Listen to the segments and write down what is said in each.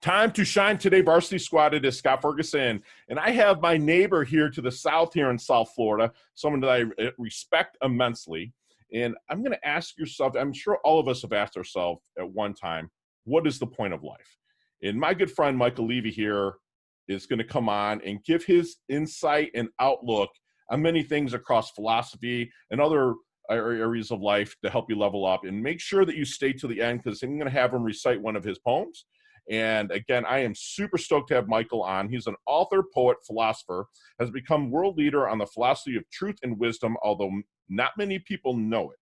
Time to shine today, varsity squad. It is Scott Ferguson, and I have my neighbor here to the south here in South Florida, someone that I respect immensely. And I'm going to ask yourself, I'm sure all of us have asked ourselves at one time, what is the point of life? And my good friend Michael Levy here is going to come on and give his insight and outlook on many things across philosophy and other areas of life to help you level up. And make sure that you stay to the end, because I'm going to have him recite one of his poems. And again, I am super stoked to have Michael on. He's an author, poet, philosopher, has become world leader on the philosophy of truth and wisdom, although not many people know it,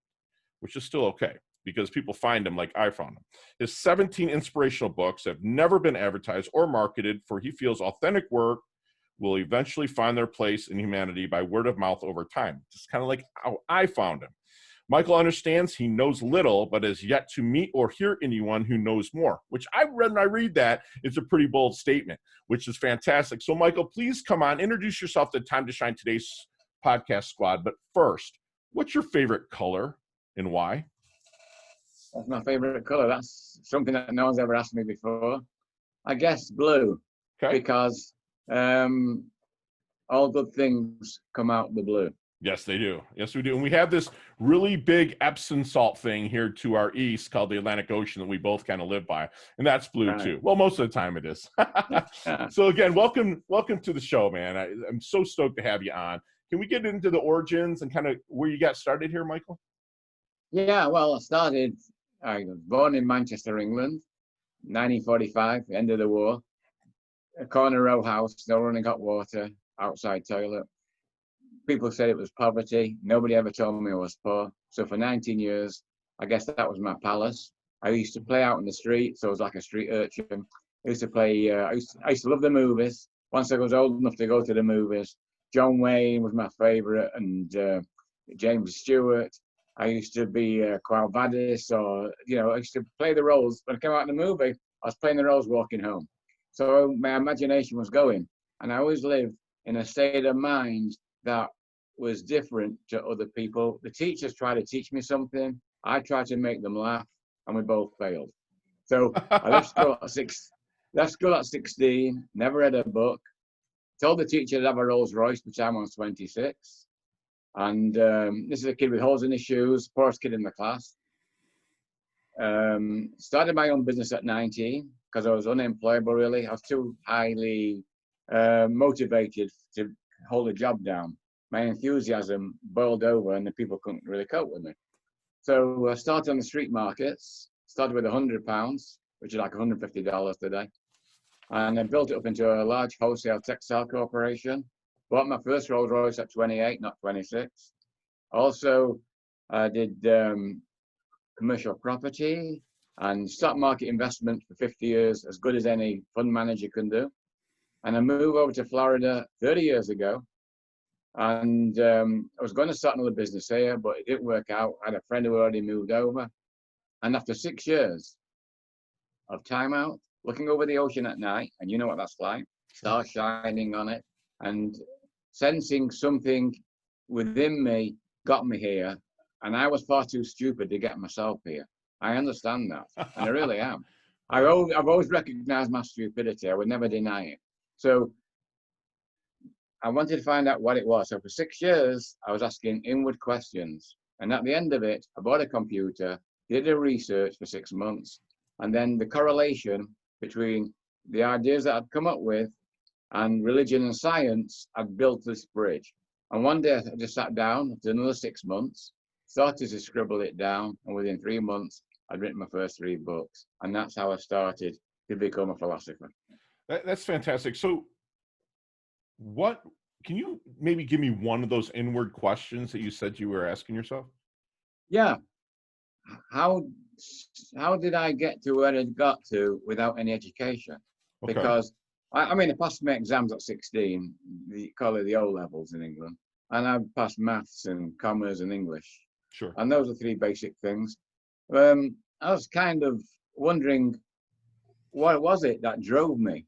which is still okay because people find him like I found him. His 17 inspirational books have never been advertised or marketed, for he feels authentic work will eventually find their place in humanity by word of mouth over time. Just kind of like how I found him. Michael understands he knows little, but has yet to meet or hear anyone who knows more, which when I read that, it's a pretty bold statement, which is fantastic. So Michael, please come on, introduce yourself to Time to Shine Today's podcast squad. But first, what's your favorite color and why? That's my favorite color. That's something that no one's ever asked me before. I guess blue, because all good things come out the blue. Yes, they do. Yes, we do. And we have this really big Epsom salt thing here to our east called the Atlantic Ocean that we both kind of live by. And that's blue too. Well, most of the time it is. So again, welcome to the show, man. I'm so stoked to have you on. Can we get into the origins and kind of where you got started here, Michael? Yeah, well, I was born in Manchester, England, 1945, end of the war. A corner row house, no running hot water, outside toilet. People said it was poverty. Nobody ever told me I was poor. So for 19 years, I guess that was my palace. I used to play out in the street, so I was like a street urchin. I used to play, I used to love the movies. Once I was old enough to go to the movies, John Wayne was my favorite, and James Stewart. I used to be Qual Vadis, or, I used to play the roles. When I came out in the movie, I was playing the roles walking home. So my imagination was going. And I always lived in a state of mind that was different to other people. The teachers tried to teach me something. I tried to make them laugh, and we both failed. So I left school at 16, never read a book. Told the teacher I'd have a Rolls Royce, which I'm on 26. And this is a kid with holes in his shoes, poorest kid in the class. Started my own business at 19 because I was unemployable, really. I was too highly motivated to hold a job down. My enthusiasm boiled over and the people couldn't really cope with me. So I started on the street markets, started with £100, which is like $150 today. And I built it up into a large wholesale textile corporation. Bought my first Rolls Royce at 28, not 26. Also, I did commercial property and stock market investment for 50 years, as good as any fund manager can do. And I moved over to Florida 30 years ago. And I was going to start another business here, but it didn't work out. I had a friend who already moved over. And after 6 years of time out, looking over the ocean at night, and you know what that's like, stars shining on it, and sensing something within me got me here. And I was far too stupid to get myself here. I understand that, and I really am. I've always recognized my stupidity. I would never deny it. So I wanted to find out what it was. So for 6 years, I was asking inward questions. And at the end of it, I bought a computer, did a research for 6 months, and then the correlation between the ideas that I'd come up with and religion and science, I'd built this bridge. And one day I just sat down after another 6 months, started to scribble it down, and within 3 months, I'd written my first 3 books. And that's how I started to become a philosopher. That's fantastic. So can you maybe give me one of those inward questions that you said you were asking yourself? Yeah. How did I get to where I got to without any education? Okay. Because I passed my exams at 16, they call it the O levels in England, and I passed maths and commerce and English. Sure. And those are 3 basic things. I was kind of wondering, what was it that drove me?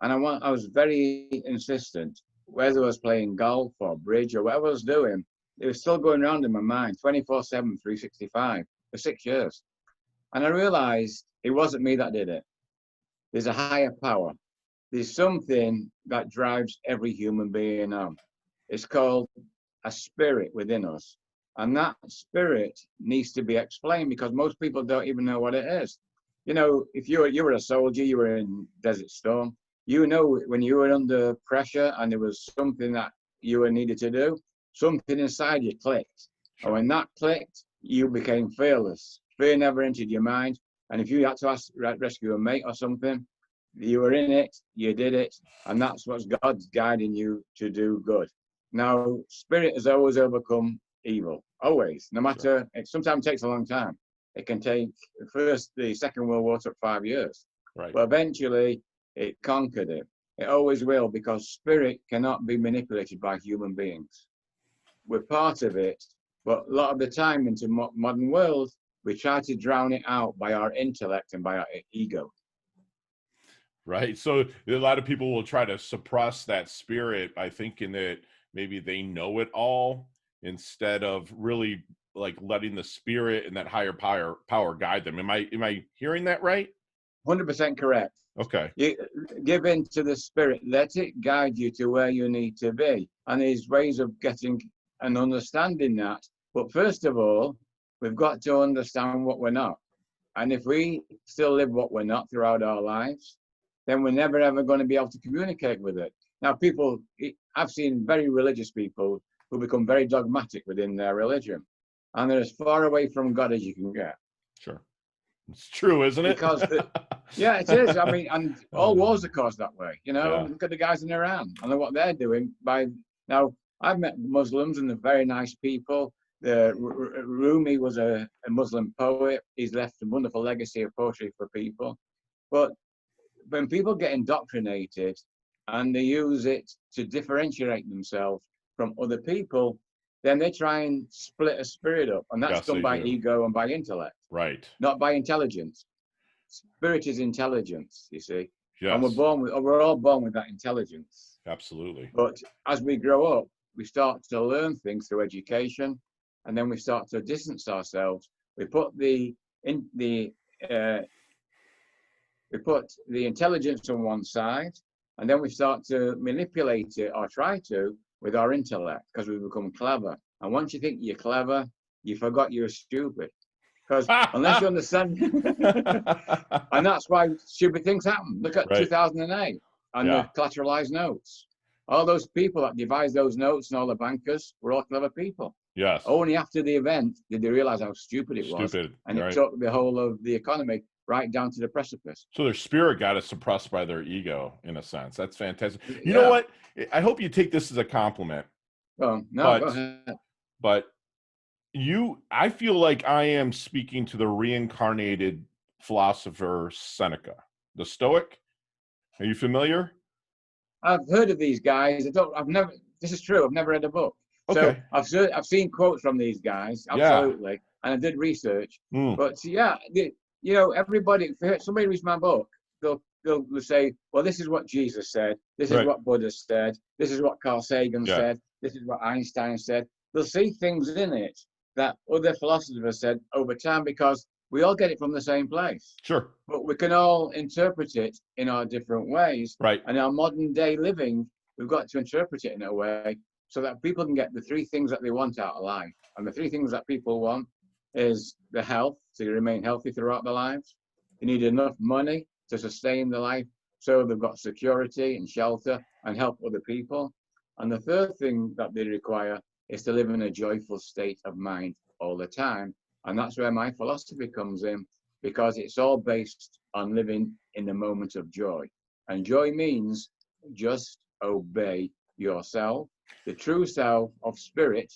And I was very insistent, whether I was playing golf or bridge or whatever I was doing, it was still going around in my mind, 24/7, 365, for 6 years. And I realized it wasn't me that did it. there's a higher power. There's something that drives every human being on. It's called a spirit within us. And that spirit needs to be explained because most people don't even know what it is. You know, if you were a soldier, you were in Desert Storm, you know, when you were under pressure and there was something that you were needed to do, something inside you clicked. Sure. And when that clicked, you became fearless. Fear never entered your mind. And if you had to rescue a mate or something, you were in it, you did it, and that's what God's guiding you to do good. Now, spirit has always overcome evil, always, no matter, Sure. it sometimes takes a long time. It can take, the Second World War took 5 years, Right. but eventually it conquered it. It always will, because spirit cannot be manipulated by human beings. We're part of it, but a lot of the time into modern world, we try to drown it out by our intellect and by our ego. Right. So a lot of people will try to suppress that spirit by thinking that maybe they know it all instead of really like letting the spirit and that higher power guide them. Am I hearing that right? 100% correct. Okay. You give in to the spirit, let it guide you to where you need to be. And there's ways of getting and understanding that. But first of all, we've got to understand what we're not. And if we still live what we're not throughout our lives, then we're never ever going to be able to communicate with it. Now, I've seen very religious people who become very dogmatic within their religion. And they're as far away from God as you can get. Sure. It's true, isn't it? Because, yeah, it is. I mean, and all wars are caused that way. You know, Yeah. look at the guys in Iran. I know what they're doing. Now, I've met Muslims and they're very nice people. Rumi was a Muslim poet. He's left a wonderful legacy of poetry for people. But when people get indoctrinated and they use it to differentiate themselves from other people, then they try and split a spirit up. And that's done by ego and by intellect. Right. Not by intelligence. Spirit is intelligence, you see. Yes. And we're all born with that intelligence. Absolutely. But as we grow up, we start to learn things through education, and then we start to distance ourselves. We put the intelligence on one side, and then we start to manipulate it or try to with our intellect because we become clever. And once you think you're clever, you forgot you're stupid. Because unless you understand, and that's why stupid things happen. Look at 2008 and the collateralized notes. All those people that devised those notes and all the bankers were all clever people. Yes. Only after the event did they realize how stupid it was. And it took the whole of the economy right down to the precipice. So their spirit got suppressed by their ego, in a sense. That's fantastic. You know what? I hope you take this as a compliment. Oh, no, go ahead. But I feel like I am speaking to the reincarnated philosopher Seneca the Stoic. Are you familiar? I've heard of these guys. This is true. I've never read a book. Okay. So I've seen quotes from these guys. Absolutely. Yeah. And I did research. But yeah, you know, everybody, if somebody reads my book, they'll say, well, this is what Jesus said. This is what Buddha said. This is what Carl Sagan said. This is what Einstein said. They'll see things in it that other philosophers said over time because we all get it from the same place. Sure. But we can all interpret it in our different ways. Right. And our modern day living, we've got to interpret it in a way so that people can get the three things that they want out of life. And the three things that people want is the health, to remain healthy throughout their lives. They need enough money to sustain their life so they've got security and shelter and help other people. And the third thing that they require is to live in a joyful state of mind all the time. And that's where my philosophy comes in, because it's all based on living in the moment of joy. And joy means just obey yourself, the true self of spirit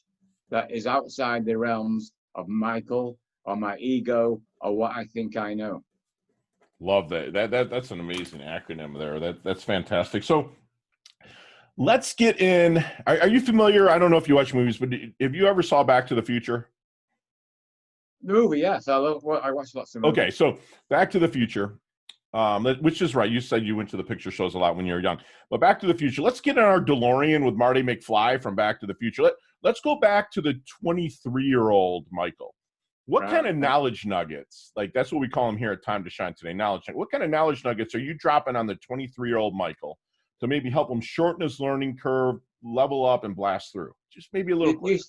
that is outside the realms of Michael or my ego or what I think I know. Love that. That's an amazing acronym there. That's fantastic. So let's get in. Are you familiar? I don't know if you watch movies, but have you ever saw Back to the Future? The movie, yes. I watch lots of movies. Okay, so Back to the Future, which is right. You said you went to the picture shows a lot when you were young. But Back to the Future, let's get in our DeLorean with Marty McFly from Back to the Future. Let's go back to the 23-year-old Michael. What kind right? of knowledge nuggets, like that's what we call them here at Time to Shine Today, knowledge. What kind of knowledge nuggets are you dropping on the 23-year-old Michael to maybe help him shorten his learning curve, level up, and blast through? Just maybe a little You, quick.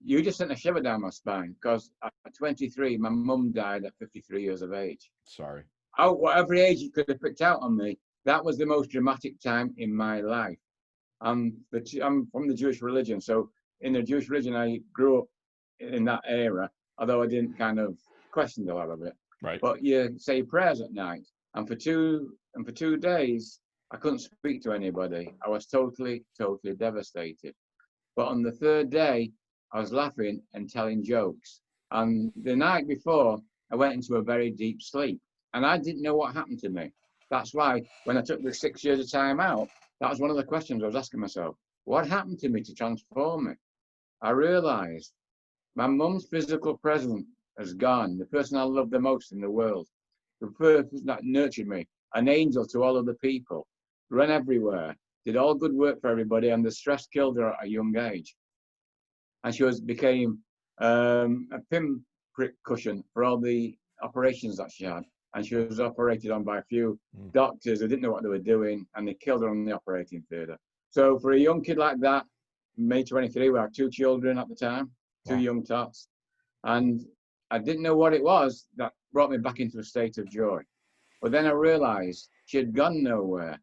you, you just sent a shiver down my spine because at 23, my mum died at 53 years of age. Sorry. Oh, whatever age you could have picked out on me, that was the most dramatic time in my life. I'm from the Jewish religion, so in the Jewish religion, I grew up in that era, although I didn't kind of question a lot of it. Right. But you say prayers at night, and for 2 days, I couldn't speak to anybody. I was totally devastated. But on the third day, I was laughing and telling jokes. And the night before, I went into a very deep sleep, and I didn't know what happened to me. That's why when I took the 6 years of time out, that was one of the questions I was asking myself. What happened to me to transform me? I realized my mum's physical presence has gone. The person I love the most in the world, the person that nurtured me, an angel to all other people, ran everywhere, did all good work for everybody, and the stress killed her at a young age. And she became a pinprick cushion for all the operations that she had. And she was operated on by a few doctors who didn't know what they were doing, and they killed her on the operating theatre. So for a young kid like that, May 23, we had 2 children at the time, 2 young tots. And I didn't know what it was that brought me back into a state of joy. But then I realized she had gone nowhere.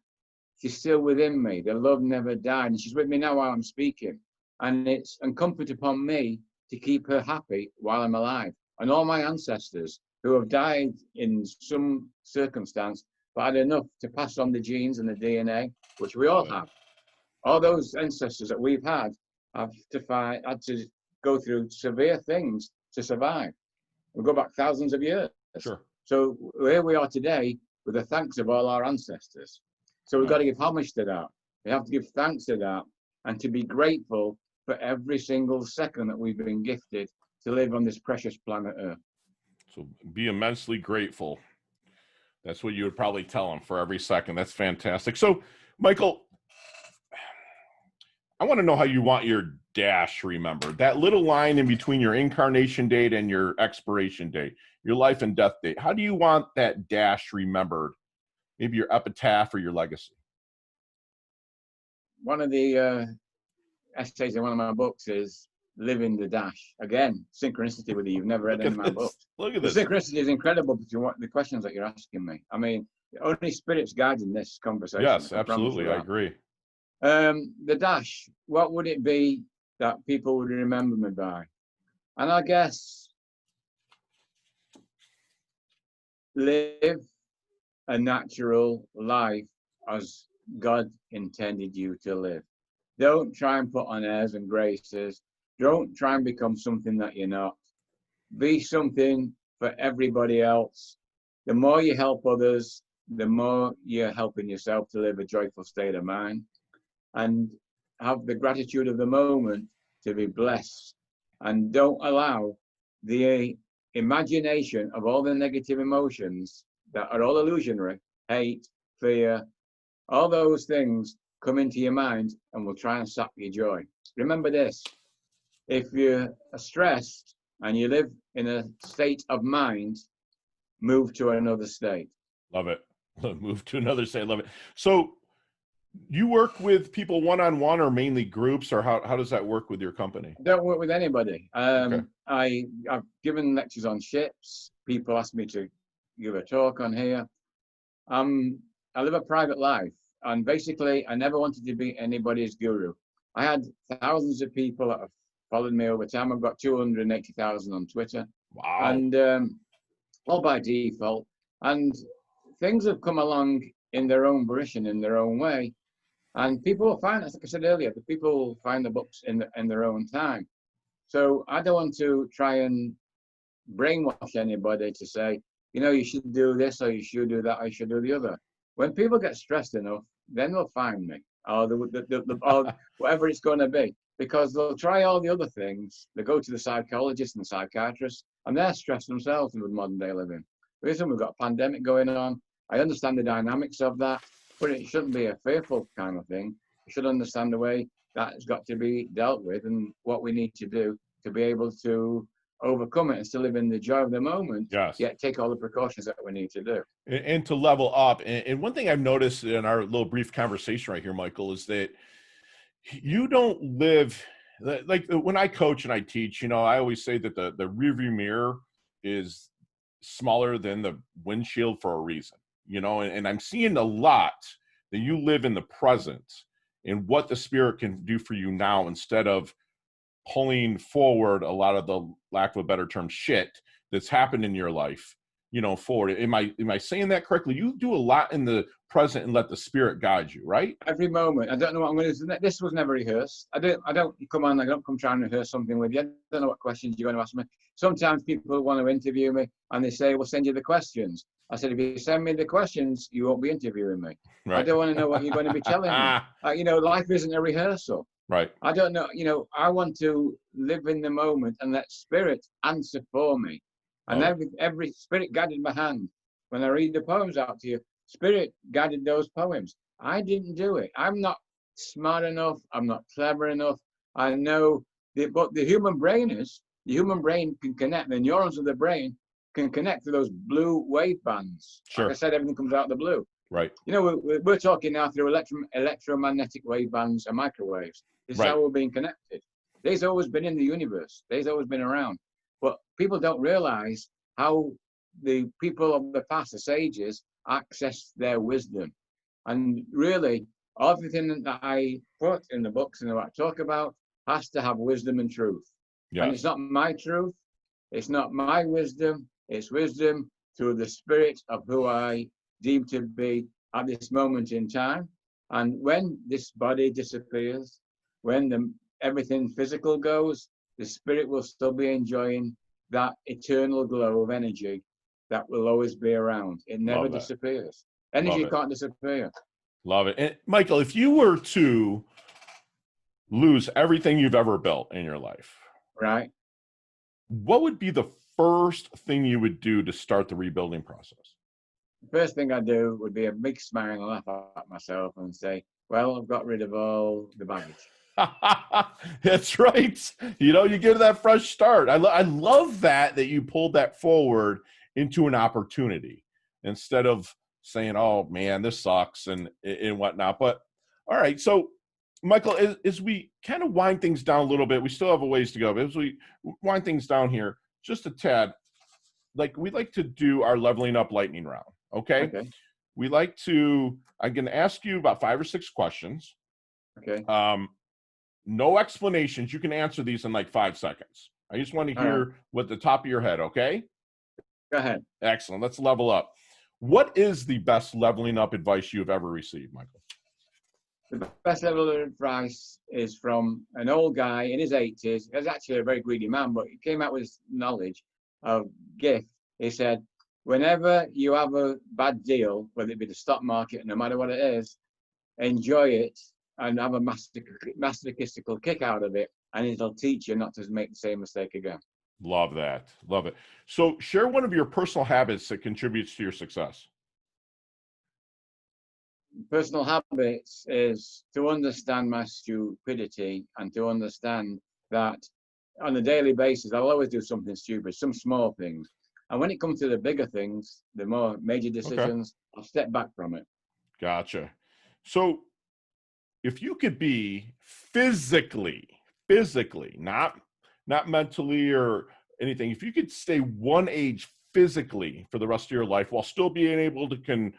She's still within me. The love never died. And she's with me now while I'm speaking. And it's incumbent upon me to keep her happy while I'm alive. And all my ancestors who have died in some circumstance, but had enough to pass on the genes and the DNA, which we all have. All those ancestors that we've had had to go through severe things to survive. We go back thousands of years. Sure. So here we are today with the thanks of all our ancestors. So we've got to give homage to that. We have to give thanks to that and to be grateful for every single second that we've been gifted to live on this precious planet Earth. So be immensely grateful. That's what you would probably tell them for every second. That's fantastic. So, Michael, I want to know how you want your dash remembered. That little line in between your incarnation date and your expiration date, your life and death date. How do you want that dash remembered? Maybe your epitaph or your legacy. One of the essays in one of my books is living the dash. Again, synchronicity with you. You've never read any of my books. Look at the this. Synchronicity is incredible between the questions that you're asking me. I mean, only spirit's guiding this conversation. Yes, absolutely. I agree. The dash, what would it be that people would remember me by? And I guess live a natural life as God intended you to live. Don't try and put on airs and graces. Don't try and become something that you're not. Be something for everybody else. The more you help others, the more you're helping yourself to live a joyful state of mind. And have the gratitude of the moment to be blessed. And don't allow the imagination of all the negative emotions that are all illusionary, hate, fear, all those things come into your mind and will try and sap your joy. Remember this, if you're stressed and you live in a state of mind, move to another state. Love it. Move to another state. Love it. So you work with people one-on-one or mainly groups, or how does that work with your company? I don't work with anybody. Okay. I've given lectures on ships. People ask me to give a talk on here. I live a private life, and basically I never wanted to be anybody's guru. I had thousands of people that have followed me over time. I've got 280,000 on Twitter. Wow. And all by default. And things have come along in their own volition, in their own way. And people will find, as I said earlier, the people will find the books in their own time. So I don't want to try and brainwash anybody to say, you know, you should do this, or you should do that, or you should do the other. When people get stressed enough, then they'll find me, or or whatever it's going to be, because they'll try all the other things. They go to the psychologist and the psychiatrist, and they're stressed themselves with modern day living. The reason we've got a pandemic going on, I understand the dynamics of that, but it shouldn't be a fearful kind of thing. We should understand the way that has got to be dealt with and what we need to do to be able to overcome it and still live in the joy of the moment, Yes. yet take all the precautions that we need to do. And to level up. And one thing I've noticed in our little brief conversation right here, Michael, is that you don't live like when I coach and I teach, I always say that the rearview mirror is smaller than the windshield for a reason, and I'm seeing a lot that you live in the present and what the spirit can do for you now instead of pulling forward a lot of the, lack of a better term, shit that's happened in your life, forward. Am I saying that correctly? You do a lot in the present and let the spirit guide you, right? Every moment. I don't know what I'm going to do. This was never rehearsed. I don't come try and rehearse something with you. I don't know what questions you're going to ask me. Sometimes people want to interview me and they say, we'll send you the questions. I said, if you send me the questions, you won't be interviewing me. Right. I don't want to know what you're going to be telling me. Life isn't a rehearsal. Right. I don't know. I want to live in the moment and let spirit answer for me. And every spirit guided my hand. When I read the poems out to you, spirit guided those poems. I didn't do it. I'm not smart enough. I'm not clever enough. I know, but the human brain is. The human brain can connect. The neurons of the brain can connect to those blue wave bands. Sure. Like I said, everything comes out of the blue. Right. We're talking now through electromagnetic wave bands and microwaves. This is how we're being connected. They've always been in the universe. They've always been around. But people don't realize how the people of the past, the sages, access their wisdom. And really, everything that I put in the books and what I talk about has to have wisdom and truth. Yes. And it's not my truth. It's not my wisdom. It's wisdom through the spirit of who I deem to be at this moment in time. And when this body disappears, when everything physical goes, the spirit will still be enjoying that eternal glow of energy that will always be around. It never disappears. Energy can't disappear. Love it. And Michael, if you were to lose everything you've ever built in your life, right, what would be the first thing you would do to start the rebuilding process? The first thing I'd do would be a big smile and laugh at myself and say, well, I've got rid of all the baggage. That's right. You give that fresh start. I love that you pulled that forward into an opportunity instead of saying, oh man, this sucks and whatnot. But all right. So Michael, as we kind of wind things down a little bit, we still have a ways to go, but as we wind things down here, just a tad, like we like to do our leveling up lightning round. Okay. I'm going to ask you about 5 or 6 questions. Okay. No explanations. You can answer these in like 5 seconds. I just want to hear what the top of your head. Okay. Go ahead. Excellent. Let's level up. What is the best leveling up advice you've ever received, Michael? The best level of advice is from an old guy in his 80s. He was actually a very greedy man, but he came out with knowledge of gift. He said, whenever you have a bad deal, whether it be the stock market, no matter what it is, enjoy it and have a masochistical kick out of it, and it'll teach you not to make the same mistake again. Love that. Love it. So share one of your personal habits that contributes to your success. Personal habits is to understand my stupidity and to understand that on a daily basis, I'll always do something stupid, some small things. And when it comes to the bigger things, the more major decisions, I'll step back from it. Gotcha. So if you could be physically, not mentally or anything, if you could stay one age physically for the rest of your life while still being able to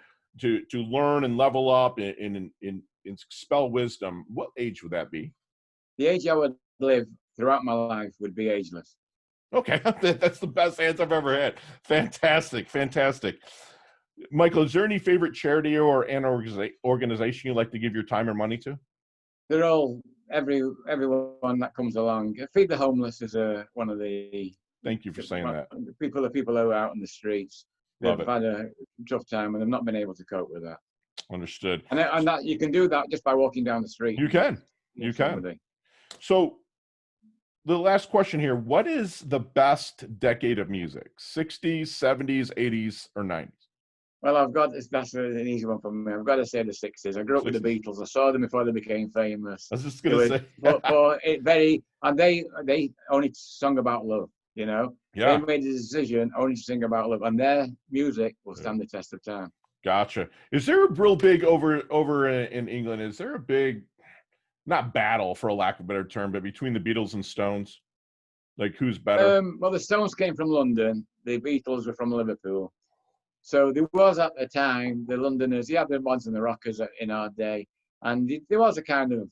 learn and level up and expel wisdom, what age would that be? The age I would live throughout my life would be ageless. Okay, that's the best answer I've ever had. Fantastic. Michael, is there any favorite charity or an organization you like to give your time or money to? They're all, everyone that comes along. Feed the Homeless is one of the... Thank you for saying that. The people who are out in the streets. They've had a tough time and they've not been able to cope with that. Understood. And that you can do that just by walking down the street. You can. So the last question here, what is the best decade of music? 60s, 70s, 80s, or 90s? Well, that's an easy one for me. I've got to say the 60s. I grew up with the Beatles. I saw them before they became famous. I was just going to say. They only sung about love. you know. They Yeah. made a decision only to sing about love, and their music will stand the test of time. Gotcha. Is there a real big over in England? Is there a big, not battle for a lack of a better term, but between the Beatles and Stones? Like who's better? Well, the Stones came from London. The Beatles were from Liverpool. So there was at the time the Londoners. You had the ones and the Rockers in our day, and there was a kind of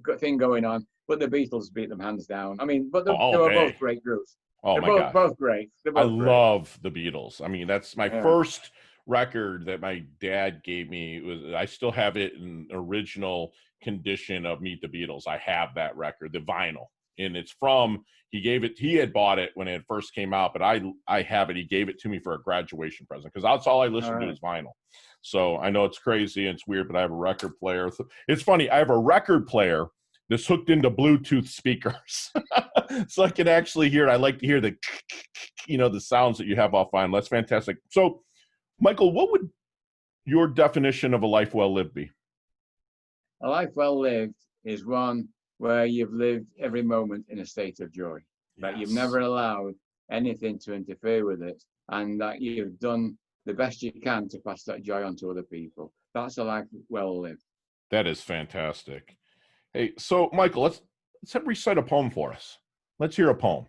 good thing going on. But the Beatles beat them hands down. I mean, but Oh, they all were both day. great groups. Oh They're my gosh. both great. They're I both great. love the Beatles. I mean, that's my Yeah. first record that my dad gave me. I still have it in original condition of Meet the Beatles. I have that record, the vinyl, and it's from, he had bought it when it first came out, but I have it. He gave it to me for a graduation present because that's all I listen to is vinyl. So I know it's crazy and it's weird, but I have a record player. It's funny. I have a record player that's hooked into Bluetooth speakers. So I can actually hear it. I like to hear the, the sounds that you have off vinyl. That's fantastic. So, Michael, what would your definition of a life well lived be? A life well lived is one where you've lived every moment in a state of joy, that you've never allowed anything to interfere with it, and that you've done the best you can to pass that joy on to other people. That's a life well lived. That is fantastic. Hey, so Michael, let's recite a poem for us. Let's hear a poem.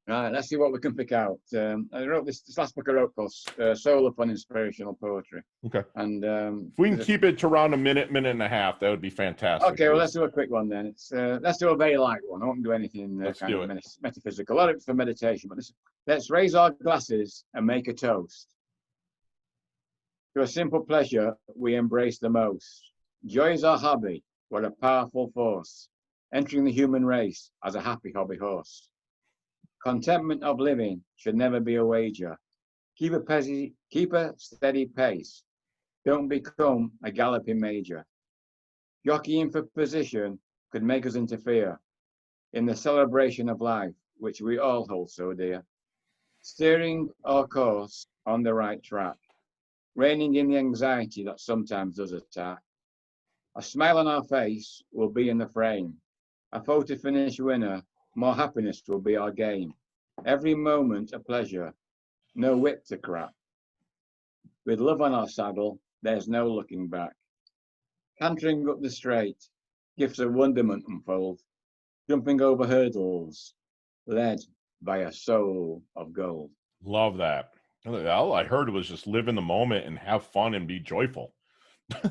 Right, let's see what we can pick out. I wrote this last book I wrote called Soul Upon Inspirational Poetry. Okay. And if we can keep it to around a minute and a half, that would be fantastic. Okay, well, let's do a quick one then. Let's do a very light one. I won't do anything metaphysical. A lot of it's for meditation, but let's raise our glasses and make a toast. To a simple pleasure we embrace the most. Joy is our hobby. What a powerful force, entering the human race as a happy hobby horse. Contentment of living should never be a wager. Keep a steady pace. Don't become a galloping major. Jockeying for position could make us interfere in the celebration of life, which we all hold so dear. Steering our course on the right track, reining in the anxiety that sometimes does attack. A smile on our face will be in the frame. A photo finish winner, more happiness will be our game. Every moment a pleasure, no whip to crack. With love on our saddle, there's no looking back. Cantering up the straight, gifts of wonderment unfold. Jumping over hurdles, led by a soul of gold. Love that. All I heard was just live in the moment and have fun and be joyful.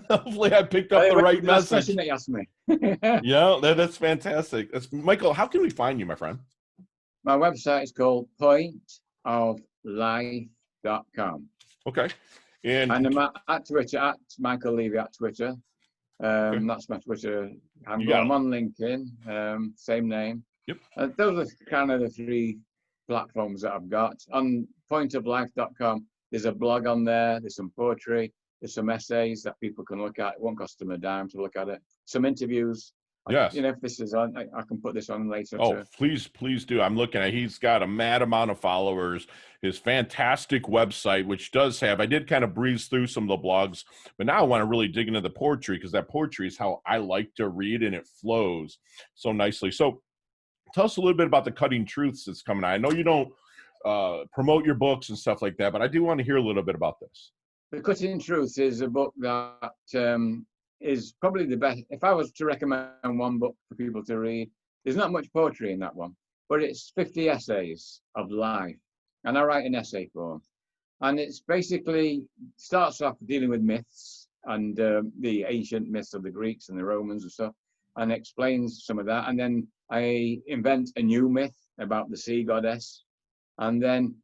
Hopefully I picked up the right message. Question that you asked me. Yeah, that's fantastic. Michael, how can we find you, my friend? My website is called pointoflife.com. Okay. And I'm at Twitter, at Michael Levy at Twitter. That's my Twitter handle. I'm on LinkedIn, same name. Yep. Those are kind of the three platforms that I've got. On pointoflife.com, there's a blog on there. There's some poetry. There's some essays that people can look at. It won't cost them a dime to look at it. Some interviews. Yes. If this is on, I can put this on later. Oh, please do. I'm looking at, he's got a mad amount of followers. His fantastic website, which does have, I did kind of breeze through some of the blogs, but now I want to really dig into the poetry because that poetry is how I like to read and it flows so nicely. So tell us a little bit about the Cutting Truths that's coming out. I know you don't promote your books and stuff like that, but I do want to hear a little bit about this. The Cutting Truths is a book that is probably the best. If I was to recommend one book for people to read, there's not much poetry in that one, but it's 50 essays of life. And I write in essay form. And it's basically starts off dealing with myths and the ancient myths of the Greeks and the Romans and stuff, and explains some of that. And then I invent a new myth about the sea goddess. And then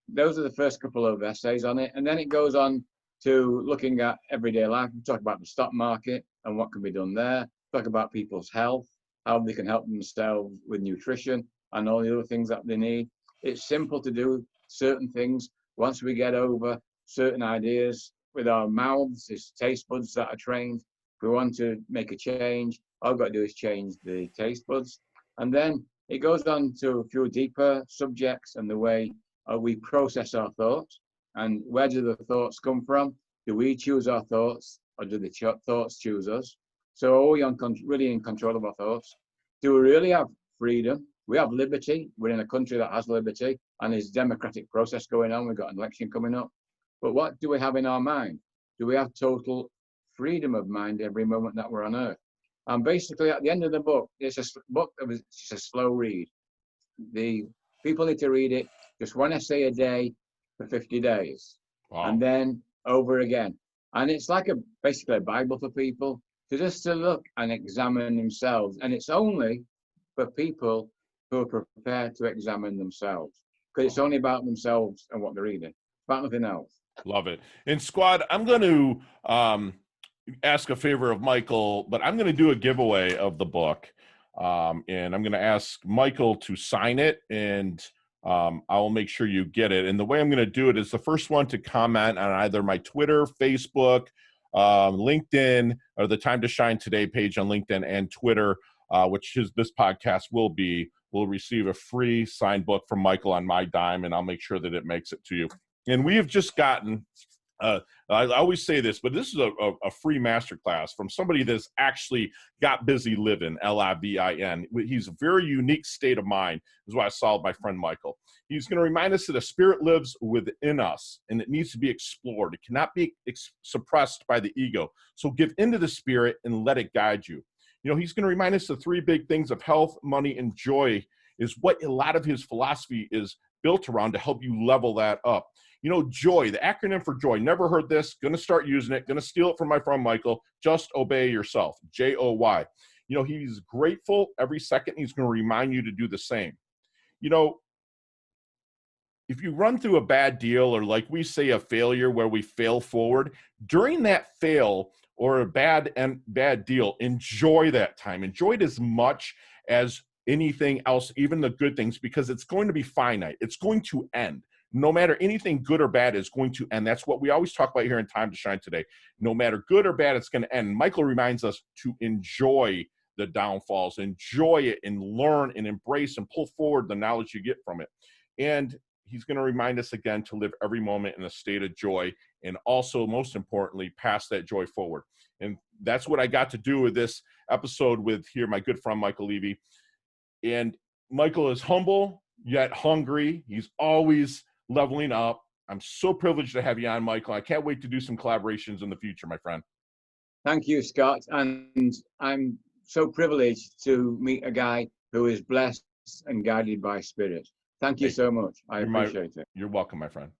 those are the first couple of essays on it. And then it goes on to looking at everyday life. We talk about the stock market and what can be done there. Talk about people's health, how they can help themselves with nutrition and all the other things that they need. It's simple to do certain things. Once we get over certain ideas with our mouths, it's taste buds that are trained. If we want to make a change, all we've got to do is change the taste buds. And then it goes on to a few deeper subjects and the way we process our thoughts. And where do the thoughts come from? Do we choose our thoughts or do the thoughts choose us? So are we really in control of our thoughts? Do we really have freedom We have liberty. We're in a country that has liberty, and there's democratic process going on. We've got an election coming up. But what do we have in our mind? Do we have total freedom of mind every moment that we're on earth? And basically, at the end of the book, it's a book that was just a slow read. The people need to read it just one essay a day for 50 days, and then over again. And it's like basically a Bible for people to look and examine themselves. And it's only for people who are prepared to examine themselves, because it's only about themselves and what they're reading, about nothing else. Love it. And squad, I'm going to ask a favor of Michael, but I'm going to do a giveaway of the book. And I'm going to ask Michael to sign it, and I will make sure you get it. And the way I'm going to do it is the first one to comment on either my Twitter, Facebook, LinkedIn, or the Time to Shine Today page on LinkedIn and Twitter, which is this podcast will receive a free signed book from Michael on my dime, and I'll make sure that it makes it to you. And we have just gotten, I always say this, but this is a free masterclass from somebody that's actually got busy living, L-I-V-I-N. He's a very unique state of mind. This is why I saw my friend Michael. He's going to remind us that a spirit lives within us, and it needs to be explored. It cannot be suppressed by the ego. So give into the spirit and let it guide you. You know, he's going to remind us the three big things of health, money, and joy is what a lot of his philosophy is built around to help you level that up. You know, joy, the acronym for joy, never heard this, going to start using it, going to steal it from my friend Michael, just obey yourself, J.O.Y. You know, he's grateful every second. He's going to remind you to do the same. You know, if you run through a bad deal, or like we say, a failure where we fail forward, during that fail or a bad deal, enjoy that time. Enjoy it as much as anything else, even the good things, because it's going to be finite. It's going to end. No matter anything good or bad is going to end. That's what we always talk about here in Time to Shine Today. No matter good or bad, it's going to end. Michael reminds us to enjoy the downfalls, enjoy it, and learn and embrace and pull forward the knowledge you get from it. And he's going to remind us again to live every moment in a state of joy, and also, most importantly, pass that joy forward. And that's what I got to do with this episode with here, my good friend, Michael Levy. And Michael is humble, yet hungry. He's always leveling up. I'm so privileged to have you on, Michael. I can't wait to do some collaborations in the future, my friend. Thank you, Scott. And I'm so privileged to meet a guy who is blessed and guided by spirit. Thank you so much. I appreciate it. You're welcome, my friend.